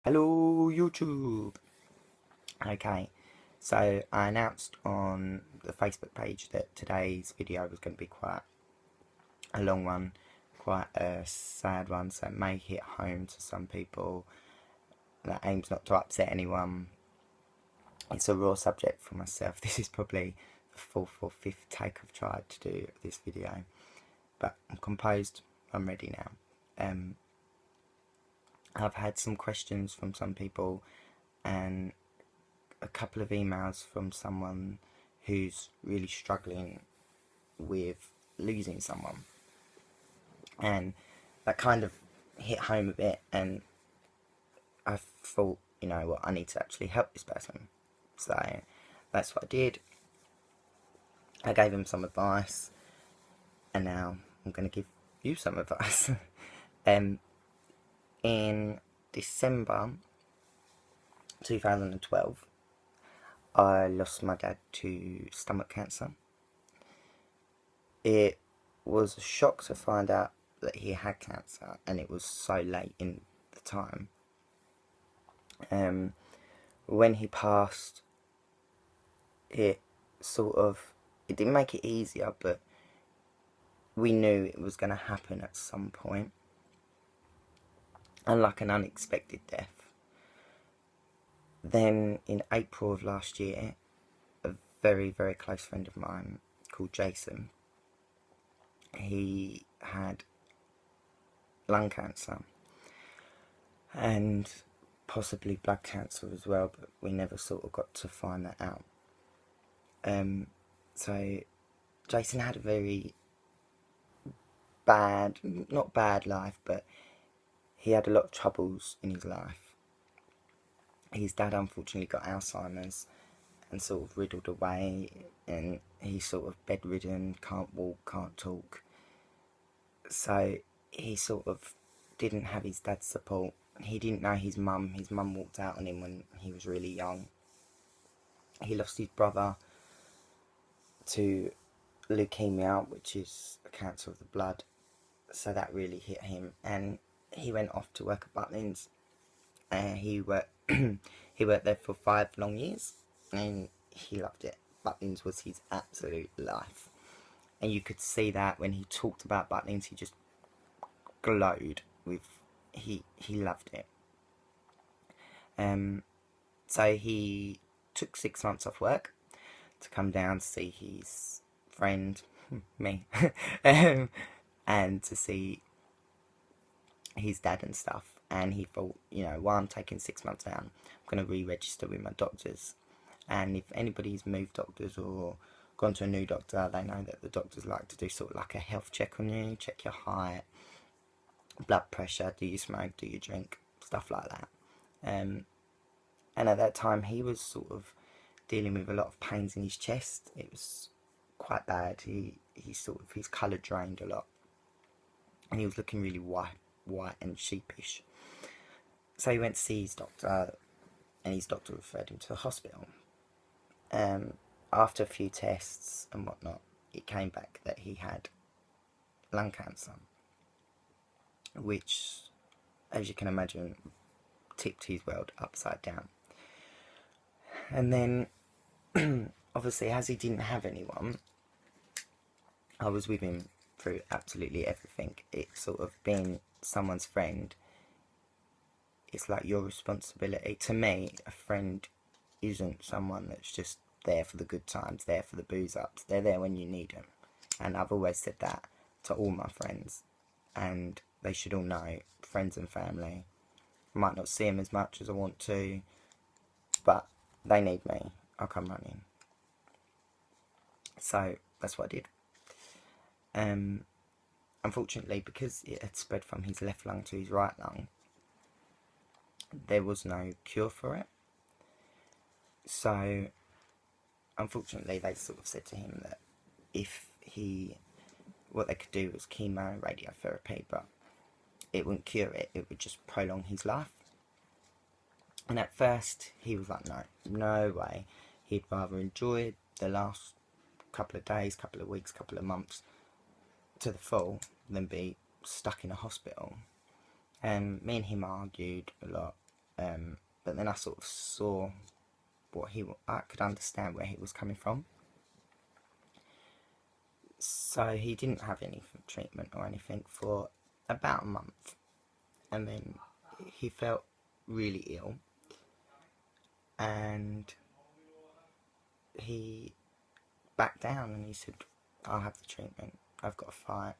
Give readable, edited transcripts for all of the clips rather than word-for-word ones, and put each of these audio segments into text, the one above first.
Hello YouTube! Okay, so I announced on the Facebook page that today's video was going to be quite a long one, quite a sad one, so it may hit home to some people. That aims not to upset anyone. It's a raw subject for myself. This is probably the fourth or fifth take I've tried to do this video, but I'm composed, I'm ready now. I've had some questions from some people and a couple of emails from someone who's really struggling with losing someone, and that kind of hit home a bit, and I thought, you know what, I need to actually help this person. So that's what I did. I gave him some advice, and now I'm going to give you some advice. In December 2012, I lost my dad to stomach cancer. It was a shock to find out that he had cancer, and it was so late in the time. When he passed, it didn't make it easier, but we knew it was going to happen at some point, unlike an unexpected death. Then in April of last year, a very, very close friend of mine called Jason, he had lung cancer and possibly blood cancer as well, but we never sort of got to find that out. So Jason had a very bad, not bad life, but he had a lot of troubles in his life. His dad unfortunately got Alzheimer's and sort of riddled away, and he's sort of bedridden, can't walk, can't talk. So he sort of didn't have his dad's support. He didn't know his mum. His mum walked out on him when he was really young. He lost his brother to leukemia, which is a cancer of the blood. So that really hit him, and he went off to work at Butlins. He worked he worked there for 5 long years, and he loved it. Butlins was his absolute life, and you could see that when he talked about Butlins. He just glowed with he loved it. So he took 6 months off work to come down to see his friend, me, and to see his dad and stuff. And he thought, you know, while I'm taking 6 months down, I'm going to re-register with my doctors. And if anybody's moved doctors or gone to a new doctor, they know that the doctors like to do sort of like a health check on you, check your height, blood pressure, do you smoke, do you drink, stuff like that. And at that time, he was sort of dealing with a lot of pains in his chest. It was quite bad. His colour drained a lot, and he was looking really white and sheepish. So he went to see his doctor, and his doctor referred him to the hospital. After a few tests and whatnot, it came back that he had lung cancer, which, as you can imagine, tipped his world upside down. And then, obviously, as he didn't have anyone, I was with him through absolutely everything. It's sort of being someone's friend. It's like your responsibility. To me, a friend isn't someone that's just there for the good times, there for the booze ups. They're there when you need them. And I've always said that to all my friends. And they should all know, friends and family. I might not see them as much as I want to, but they need me. I'll come running. So that's what I did. Unfortunately, because it had spread from his left lung to his right lung, there was no cure for it. So unfortunately, they sort of said to him that what they could do was chemo and radiotherapy, but it wouldn't cure it, it would just prolong his life. And at first, he was like, no way. He'd rather enjoy the last couple of days, couple of weeks, couple of months to the full than be stuck in a hospital. Me and him argued a lot. but then I sort of saw I could understand where he was coming from. So he didn't have any treatment or anything for about a month, and then he felt really ill, and he backed down and he said, I'll have the treatment, I've got to fight,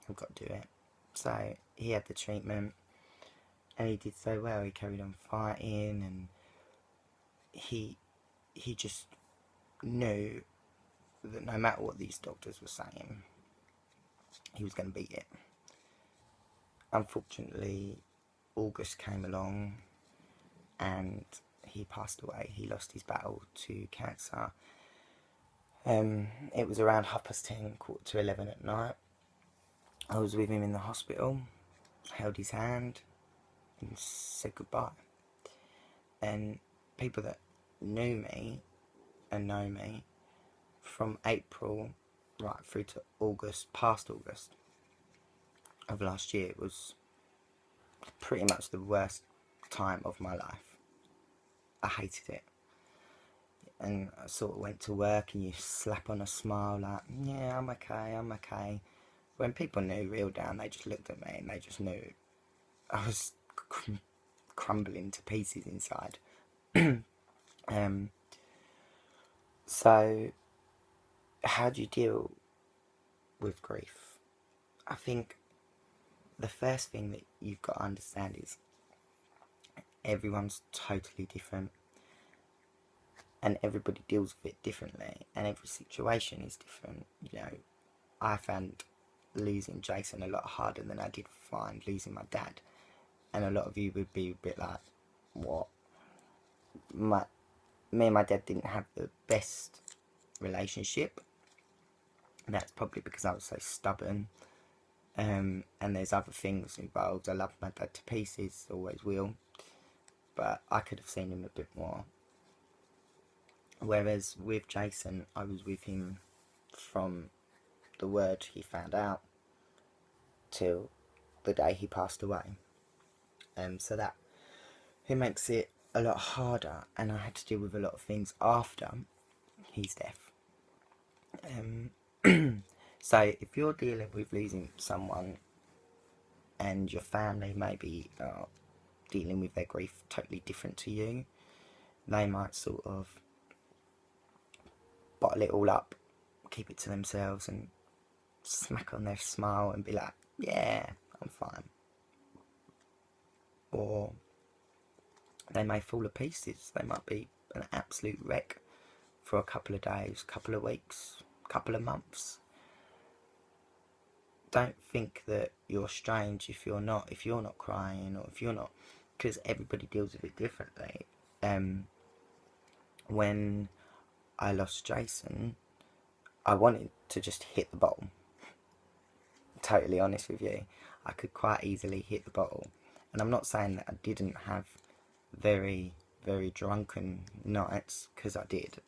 I've got to do it. So he had the treatment, and he did so well. He carried on fighting, and he just knew that no matter what these doctors were saying, he was going to beat it. Unfortunately, August came along and he passed away. He lost his battle to cancer. It was around 10:30, 11:15 at night. I was with him in the hospital, held his hand and said goodbye. And people that knew me and know me from April right through to August, past August of last year, was pretty much the worst time of my life. I hated it. And I sort of went to work and you slap on a smile like, yeah, I'm okay. When people knew real down, they just looked at me and they just knew I was crumbling to pieces inside. So how do you deal with grief? I think the first thing that you've got to understand is everyone's totally different, and everybody deals with it differently, and every situation is different. You know, I found losing Jason a lot harder than I did find losing my dad, and a lot of you would be a bit like, what? Me and my dad didn't have the best relationship, and that's probably because I was so stubborn. And there's other things involved. I love my dad to pieces, always will, but I could have seen him a bit more. Whereas with Jason, I was with him from the word he found out till the day he passed away. So that it makes it a lot harder, and I had to deal with a lot of things after his death. So if you're dealing with losing someone and your family maybe are dealing with their grief totally different to you, they might sort of bottle it all up, keep it to themselves and smack on their smile and be like, yeah, I'm fine. Or they may fall to pieces. They might be an absolute wreck for a couple of days, couple of weeks, couple of months. Don't think that you're strange if you're not crying, or if you're not, because everybody deals with it differently. When I lost Jason, I wanted to just hit the bottle. Totally honest with you, I could quite easily hit the bottle, and I'm not saying that I didn't have very, very drunken nights, because I did,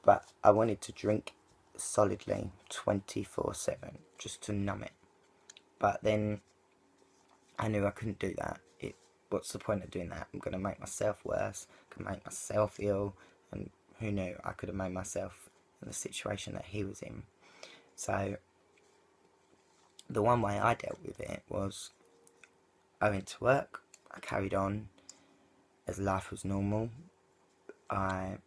but I wanted to drink solidly 24/7 just to numb it. But then I knew I couldn't do that. What's the point of doing that? I'm going to make myself worse, can make myself ill, and who knew, I could have made myself in the situation that he was in. So the one way I dealt with it was I went to work, I carried on as life was normal. I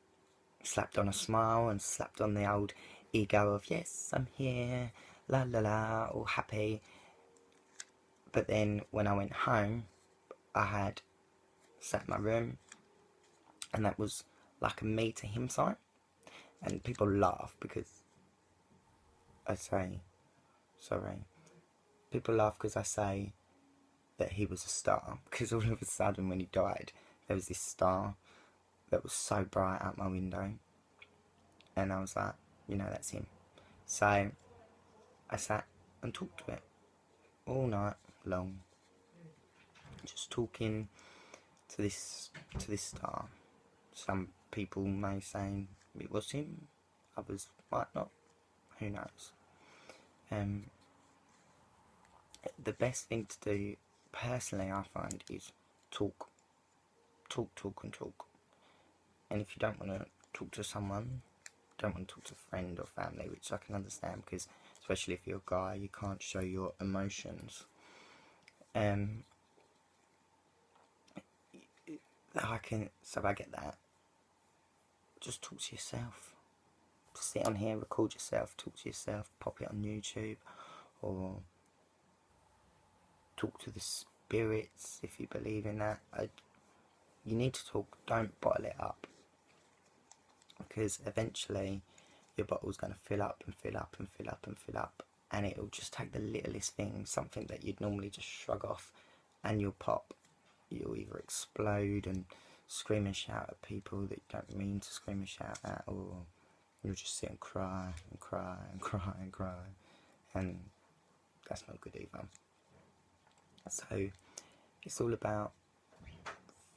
slapped on a smile and slapped on the old ego of, yes, I'm here, la la la, all happy. But then when I went home, I had sat in my room, and that was like a me to him sign. And people laugh because I say, sorry, people laugh because I say that he was a star, because all of a sudden when he died, there was this star that was so bright out my window, and I was like, you know, that's him. So I sat and talked to it all night long, just talking to this star. Some people may say it was him, others might not, who knows. The best thing to do, personally, I find, is talk. talk and talk. And if you don't want to talk to someone, don't want to talk to a friend or family, which I can understand, because especially if you're a guy, you can't show your emotions. So I get that. Just talk to yourself. Sit on here, record yourself, talk to yourself, pop it on YouTube, or talk to the spirits if you believe in that. You need to talk, don't bottle it up, because eventually your bottle's going to fill up and fill up and fill up and fill up, and it'll just take the littlest thing, something that you'd normally just shrug off, and you'll pop. You'll either explode and scream and shout at people that you don't mean to scream and shout at, or you'll just sit and cry and cry and cry and cry, and that's not good either. So it's all about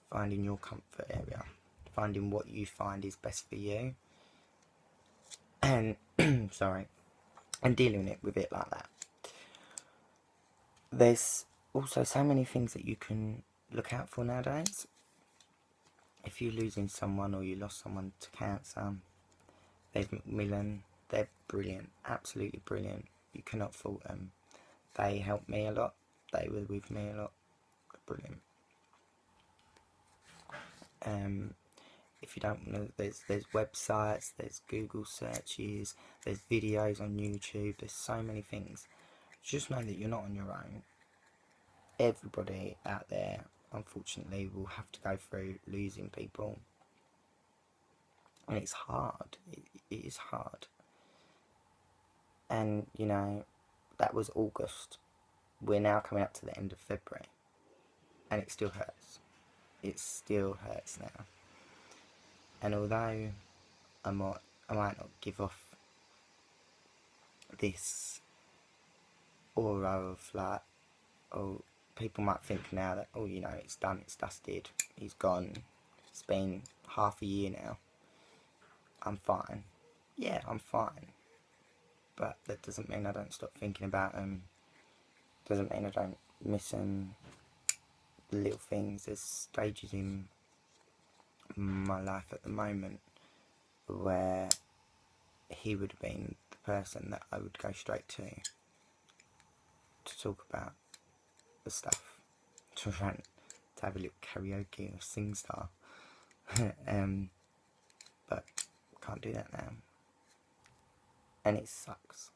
finding your comfort area, finding what you find is best for you, and sorry, and dealing with it like that. There's also so many things that you can look out for nowadays. If you're losing someone or you lost someone to cancer, there's Macmillan. They're brilliant, absolutely brilliant. You cannot fault them. They helped me a lot. They were with me a lot. Brilliant. If you don't know, there's websites, there's Google searches, there's videos on YouTube. There's so many things. Just know that you're not on your own. Everybody out there, unfortunately, will have to go through losing people, and it's hard. It is hard. And you know, that was August. We're now coming up to the end of February, and it still hurts. It still hurts now. And although I might not give off this aura of like, oh, people might think now that, oh, you know, it's done, it's dusted, he's gone, it's been half a year now, I'm fine. Yeah, I'm fine. But that doesn't mean I don't stop thinking about him. Doesn't mean I don't miss him. Little things. There's stages in my life at the moment where he would have been the person that I would go straight to talk about the stuff, to rant, to have a little karaoke or sing star. But can't do that now, and it sucks.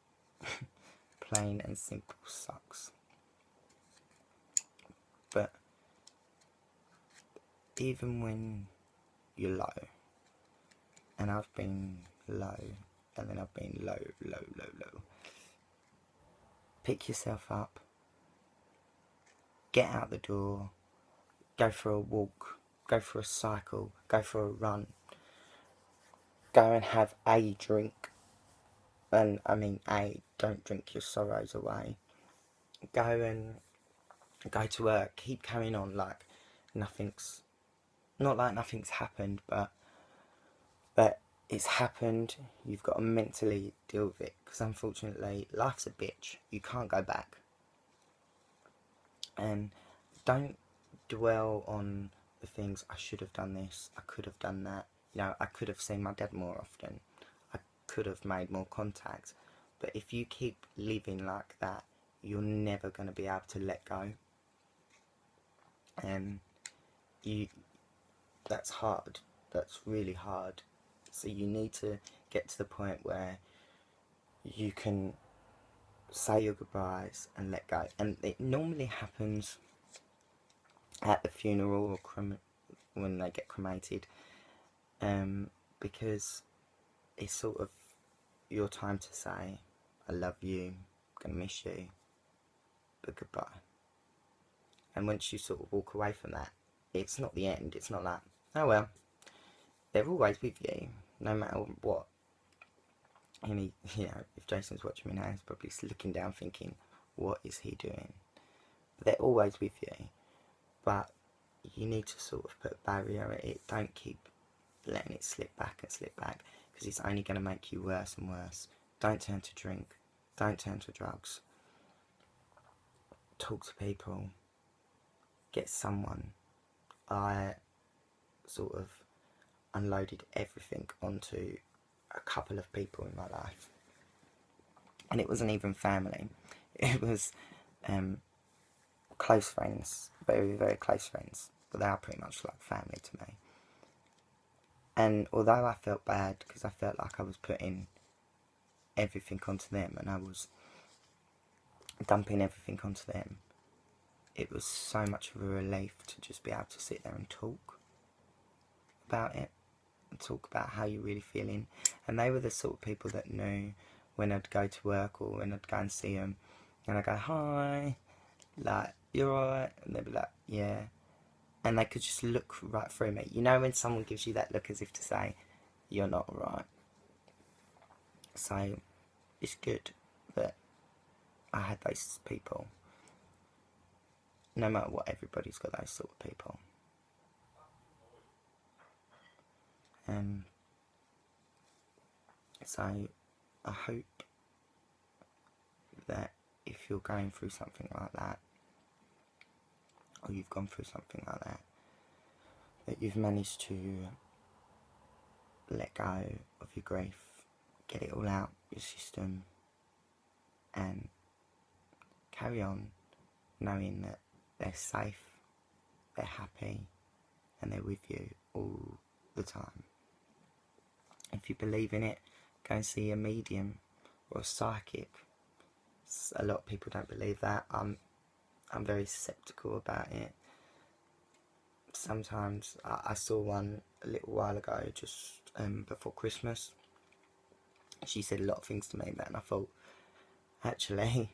Plain and simple sucks. But even when you're low, and I've been low, and then I've been low, pick yourself up, get out the door, go for a walk, go for a cycle, go for a run, go and have a drink, and I mean don't drink your sorrows away. Go to work, keep carrying on like nothing's happened, but it's happened. You've got to mentally deal with it, because unfortunately life's a bitch. You can't go back. And don't dwell on the things, I should have done this, I could have done that, you know, I could have seen my dad more often, I could have made more contact. But if you keep living like that, you're never going to be able to let go. And that's hard. That's really hard. So you need to get to the point where you can say your goodbyes and let go. And it normally happens at the funeral or when they get cremated, because it's sort of your time to say, I love you, I'm gonna miss you, but goodbye. And once you sort of walk away from that, it's not the end. It's not like, oh well, they're always with you, no matter what. And if Jason's watching me now, he's probably looking down thinking, what is he doing? But they're always with you. But you need to sort of put a barrier at it. Don't keep letting it slip back, because it's only going to make you worse and worse. Don't turn to drink. Don't turn to drugs. Talk to people. Get someone. I sort of unloaded everything onto a couple of people in my life. And it wasn't even family. It was close friends, very, very close friends. But they are pretty much like family to me. And although I felt bad, because I felt like I was putting everything onto them and I was dumping everything onto them, it was so much of a relief to just be able to sit there and talk about it and talk about how you're really feeling. And they were the sort of people that knew when I'd go to work or when I'd go and see them, and I'd go, hi, like, you're alright? And they'd be like, yeah. And they could just look right through me. You know when someone gives you that look as if to say, you're not alright. So, it's good that I had those people. No matter what, everybody's got those sort of people. So, I hope that if you're going through something like that, or you've gone through something like that, that you've managed to let go of your grief, get it all out your system, and carry on knowing that they're safe, they're happy, and they're with you all the time. If you believe in it, go and see a medium or a psychic. A lot of people don't believe that. I'm very sceptical about it. Sometimes I saw one a little while ago, just before Christmas. She said a lot of things to me, and I thought, actually,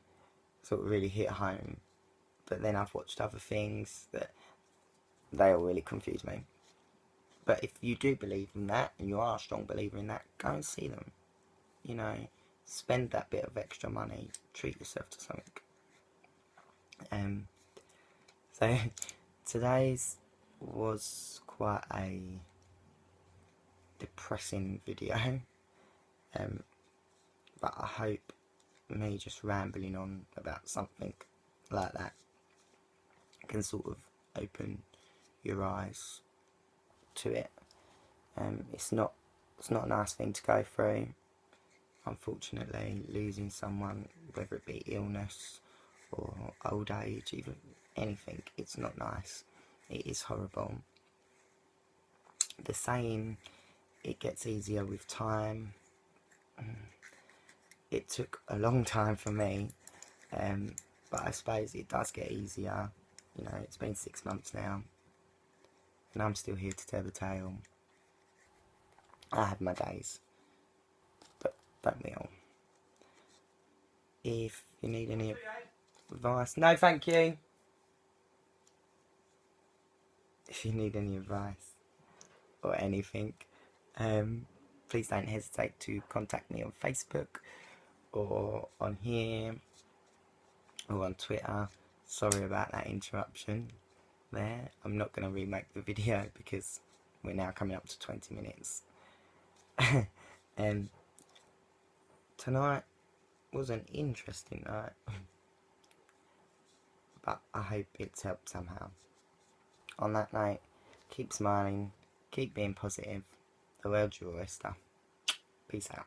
sort of really hit home. But then I've watched other things that they all really confuse me. But if you do believe in that, and you are a strong believer in that, go and see them. You know, spend that bit of extra money, treat yourself to something. So today's was quite a depressing video, but I hope me just rambling on about something like that can sort of open your eyes to it. It's not a nice thing to go through. Unfortunately, losing someone, whether it be illness or old age, even anything, it's not nice. It is horrible. The saying, it gets easier with time. It took a long time for me, but I suppose it does get easier. You know, it's been 6 months now, and I'm still here to tell the tale. I have my days, but don't we all? If you need any advice, no thank you. If you need any advice or anything, please don't hesitate to contact me on Facebook or on here or on Twitter. Sorry about that interruption there. I'm not going to remake the video because we're now coming up to 20 minutes. Tonight was an interesting night, but I hope it's helped somehow. On that night, keep smiling, keep being positive. The world's your oyster. Peace out.